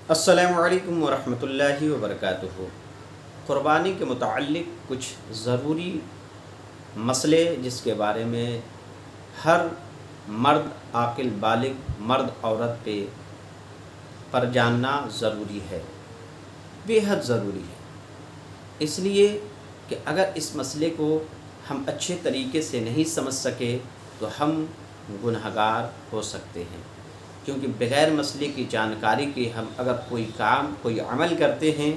السلام علیکم ورحمۃ اللہ وبرکاتہ۔ قربانی کے متعلق کچھ ضروری مسئلے جس کے بارے میں ہر مرد عاقل بالغ مرد عورت پر جاننا ضروری ہے، بے حد ضروری ہے۔ اس لیے کہ اگر اس مسئلے کو ہم اچھے طریقے سے نہیں سمجھ سکے تو ہم گنہگار ہو سکتے ہیں، کیونکہ بغیر مسئلے کی جانکاری کے ہم اگر کوئی عمل کرتے ہیں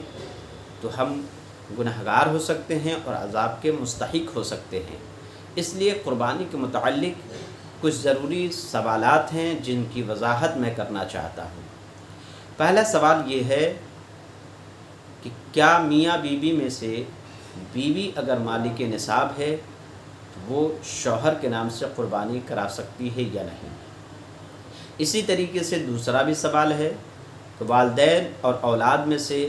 تو ہم گنہگار ہو سکتے ہیں اور عذاب کے مستحق ہو سکتے ہیں۔ اس لیے قربانی کے متعلق کچھ ضروری سوالات ہیں جن کی وضاحت میں کرنا چاہتا ہوں۔ پہلا سوال یہ ہے کہ کیا میاں بیوی میں سے بیوی اگر مالک نصاب ہے تو وہ شوہر کے نام سے قربانی کرا سکتی ہے یا نہیں؟ اسی طریقے سے دوسرا بھی سوال ہے کہ والدین اور اولاد میں سے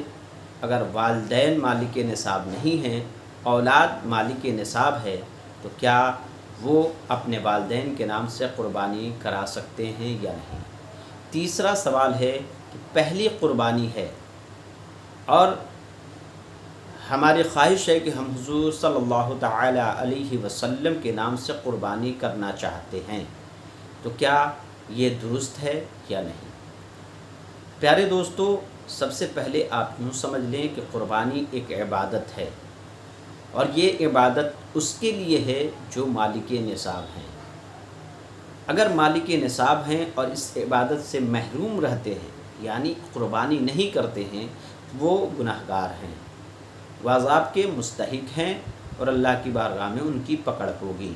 اگر والدین مالک نصاب نہیں ہیں، اولاد مالک نصاب ہے، تو کیا وہ اپنے والدین کے نام سے قربانی کرا سکتے ہیں یا نہیں؟ تیسرا سوال ہے کہ پہلی قربانی ہے اور ہماری خواہش ہے کہ ہم حضور صلی اللہ تعالی علیہ وسلم کے نام سے قربانی کرنا چاہتے ہیں، تو کیا یہ درست ہے یا نہیں؟ پیارے دوستو، سب سے پہلے آپ یوں سمجھ لیں کہ قربانی ایک عبادت ہے، اور یہ عبادت اس کے لیے ہے جو مالک نصاب ہیں۔ اگر مالک نصاب ہیں اور اس عبادت سے محروم رہتے ہیں، یعنی قربانی نہیں کرتے ہیں، وہ گنہگار ہیں، وہ عذاب کے مستحق ہیں اور اللہ کی بارگاہ میں ان کی پکڑ ہوگی۔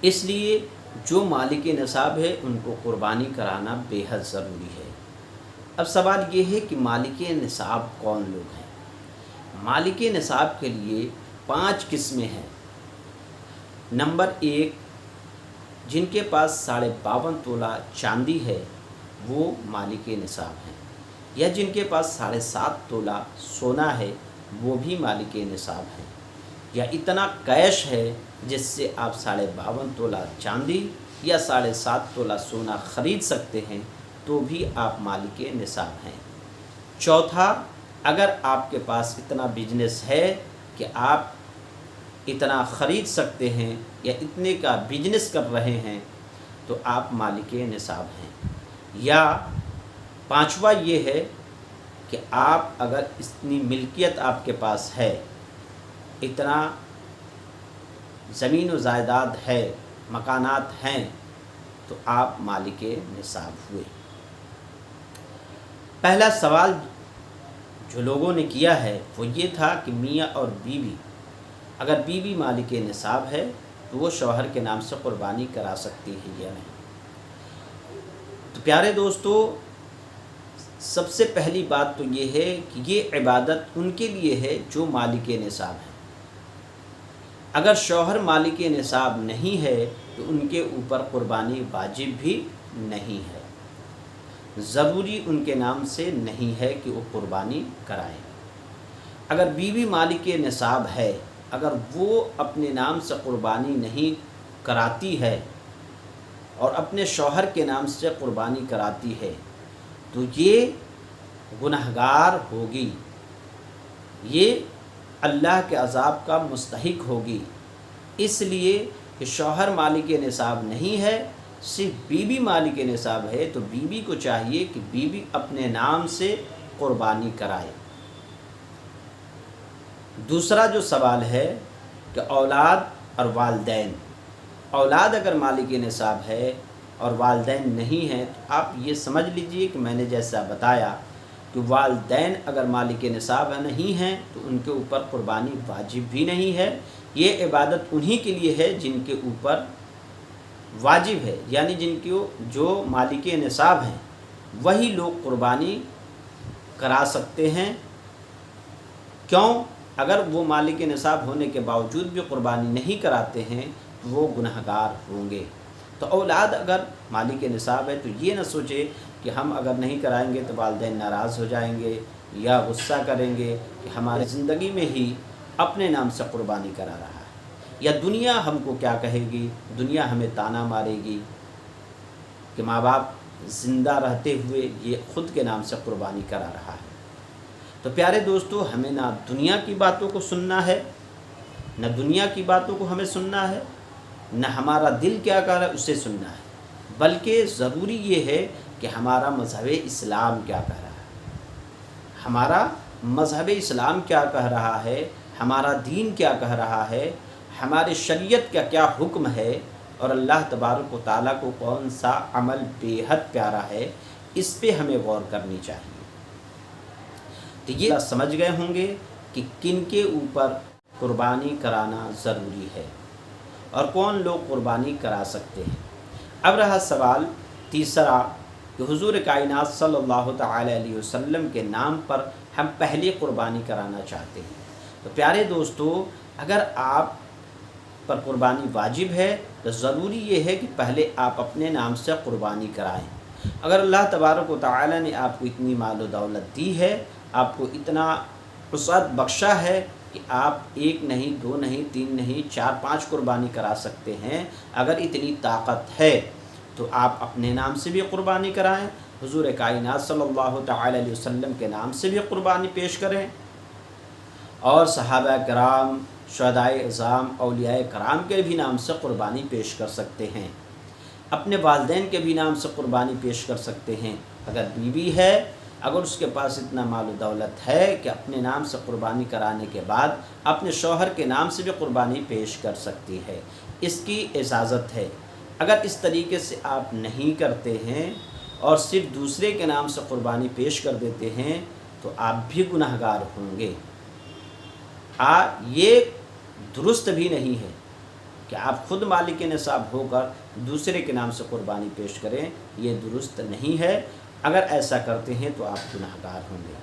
اس لیے جو مالک نصاب ہے ان کو قربانی کرانا بے حد ضروری ہے۔ اب سوال یہ ہے کہ مالک نصاب کون لوگ ہیں؟ مالک نصاب کے لیے 5 قسمیں ہیں۔ نمبر 1، جن کے پاس 52.5 تولہ چاندی ہے وہ مالک نصاب ہیں، یا جن کے پاس 7.5 تولہ سونا ہے وہ بھی مالک نصاب ہیں، یا اتنا کیش ہے جس سے آپ 52.5 تولہ چاندی یا 7.5 تولہ سونا خرید سکتے ہیں، تو بھی آپ مالک نصاب ہیں۔ چوتھا، اگر آپ کے پاس اتنا بزنس ہے کہ آپ اتنا خرید سکتے ہیں یا اتنے کا بزنس کر رہے ہیں تو آپ مالک نصاب ہیں۔ یا پانچواں یہ ہے کہ آپ اگر اتنی ملکیت آپ کے پاس ہے، اتنا زمین و جائیداد ہے، مکانات ہیں، تو آپ مالک نصاب ہوئے۔ پہلا سوال جو لوگوں نے کیا ہے وہ یہ تھا کہ میاں اور بیوی، اگر بیوی مالک نصاب ہے تو وہ شوہر کے نام سے قربانی کرا سکتی ہے یا نہیں؟ تو پیارے دوستو، سب سے پہلی بات تو یہ ہے کہ یہ عبادت ان کے لیے ہے جو مالک نصاب ہے۔ اگر شوہر مالک نصاب نہیں ہے تو ان کے اوپر قربانی واجب بھی نہیں ہے، ضروری ان کے نام سے نہیں ہے کہ وہ قربانی کرائیں۔ اگر بیوی مالک نصاب ہے، اگر وہ اپنے نام سے قربانی نہیں کراتی ہے اور اپنے شوہر کے نام سے قربانی کراتی ہے تو یہ گنہگار ہوگی، یہ اللہ کے عذاب کا مستحق ہوگی، اس لیے کہ شوہر مالک نصاب نہیں ہے، صرف بیوی مالک نصاب ہے، تو بیوی کو چاہیے کہ بیوی اپنے نام سے قربانی کرائے۔ دوسرا جو سوال ہے کہ اولاد اور والدین، اولاد اگر مالک نصاب ہے اور والدین نہیں ہیں تو آپ یہ سمجھ لیجئے کہ میں نے جیسا بتایا کہ والدین اگر مالک نصاب نہیں ہیں تو ان کے اوپر قربانی واجب بھی نہیں ہے۔ یہ عبادت انہی کے لیے ہے جن کے اوپر واجب ہے، یعنی جو مالک نصاب ہیں وہی لوگ قربانی کرا سکتے ہیں۔ کیوں؟ اگر وہ مالک نصاب ہونے کے باوجود بھی قربانی نہیں کراتے ہیں تو وہ گنہگار ہوں گے۔ تو اولاد اگر مالک نصاب ہے تو یہ نہ سوچے کہ ہم اگر نہیں کرائیں گے تو والدین ناراض ہو جائیں گے یا غصہ کریں گے کہ ہماری زندگی میں ہی اپنے نام سے قربانی کرا رہا ہے، یا دنیا ہم کو کیا کہے گی، دنیا ہمیں تانا مارے گی کہ ماں باپ زندہ رہتے ہوئے یہ خود کے نام سے قربانی کرا رہا ہے۔ تو پیارے دوستو، ہمیں نہ دنیا کی باتوں کو سننا ہے، نہ دنیا کی باتوں کو ہمیں سننا ہے، نہ ہمارا دل کیا کہہ رہا ہے اسے سننا ہے، بلکہ ضروری یہ ہے کہ ہمارا مذہب اسلام کیا کہہ رہا ہے، ہمارا مذہب اسلام کیا کہہ رہا ہے، ہمارا دین کیا کہہ رہا ہے، ہمارے شریعت کا کیا حکم ہے، اور اللہ تبارک و تعالیٰ کو کون سا عمل بے حد پیارا ہے، اس پہ ہمیں غور کرنی چاہیے۔ تو یہ سمجھ گئے ہوں گے کہ کن کے اوپر قربانی کرانا ضروری ہے اور کون لوگ قربانی کرا سکتے ہیں۔ اب رہا سوال تیسرا کہ حضور کائنات صلی اللہ تعالی علیہ وسلم کے نام پر ہم پہلی قربانی کرانا چاہتے ہیں۔ تو پیارے دوستو، اگر آپ پر قربانی واجب ہے تو ضروری یہ ہے کہ پہلے آپ اپنے نام سے قربانی کرائیں۔ اگر اللہ تبارک و تعالی نے آپ کو اتنی مال و دولت دی ہے، آپ کو اتنا وسعت بخشا ہے کہ آپ 1 نہیں 2 نہیں 3 نہیں 4 5 قربانی کرا سکتے ہیں، اگر اتنی طاقت ہے تو آپ اپنے نام سے بھی قربانی کرائیں، حضور کائنات صلی اللہ تعالی علیہ وسلم کے نام سے بھی قربانی پیش کریں، اور صحابہ کرام، شہدائے اعظام، اولیاء کرام کے بھی نام سے قربانی پیش کر سکتے ہیں، اپنے والدین کے بھی نام سے قربانی پیش کر سکتے ہیں۔ اگر بیوی ہے، اگر اس کے پاس اتنا مال و دولت ہے کہ اپنے نام سے قربانی کرانے کے بعد اپنے شوہر کے نام سے بھی قربانی پیش کر سکتی ہے، اس کی اجازت ہے۔ اگر اس طریقے سے آپ نہیں کرتے ہیں اور صرف دوسرے کے نام سے قربانی پیش کر دیتے ہیں تو آپ بھی گناہ گار ہوں گے۔ یہ درست بھی نہیں ہے کہ آپ خود مالک نصاب ہو کر دوسرے کے نام سے قربانی پیش کریں، یہ درست نہیں ہے۔ اگر ایسا کرتے ہیں تو آپ گناہ گار ہوں گے۔